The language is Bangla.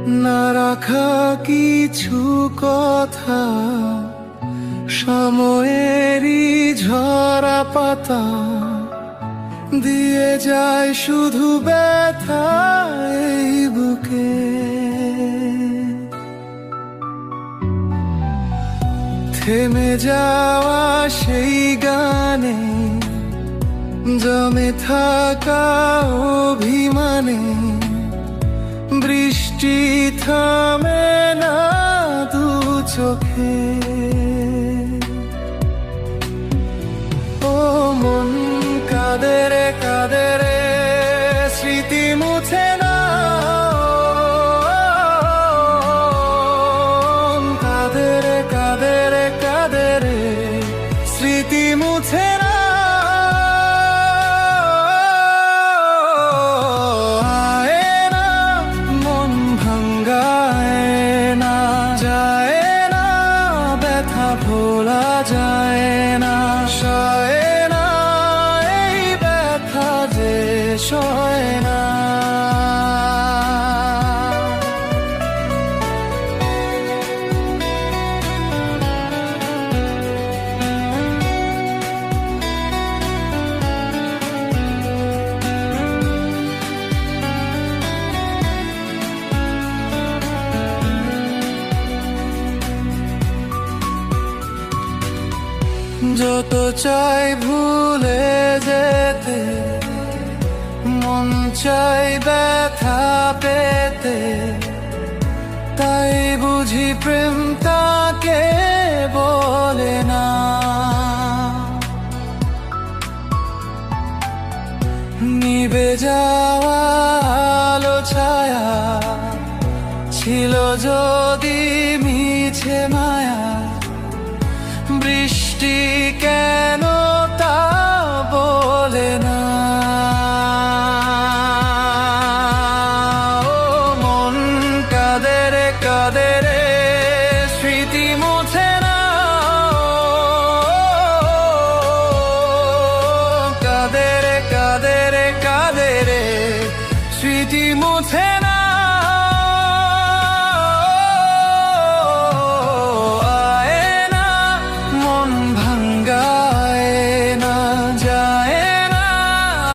না রাখা কিছু কথা, সময়েরই ঝরা পাতা দিয়ে যায় শুধু ব্যথা এই বুকে। থেমে যাওয়া সেই গানে, জমে থাকা অভিমানে, বৃষ্টি থামে না দু চোখে। ও মন কাঁদে রে কাঁদে রে, স্মৃতি মুছে না। কাঁদে রে কাঁদে রে কাঁদে রে, স্মৃতি মুছে না। ভোলা যায় না, সয় না এই ব্যথা যে সয় না। যত চাই ভুলে যেতে, মন চাই ব্যথা পেতে, তাই বুঝি প্রেম তাকে বলে না। নিভে যাওয়া আলো ছায়া ছিল যদি মিছে মায়া, বৃষ্টি কেন তা বলে না। ও মন কাঁদে রে কাঁদে রে, স্মৃতি মুছে না। কাঁদে রে কাঁদে রে কাঁদে রে, স্মৃতি মুছে না।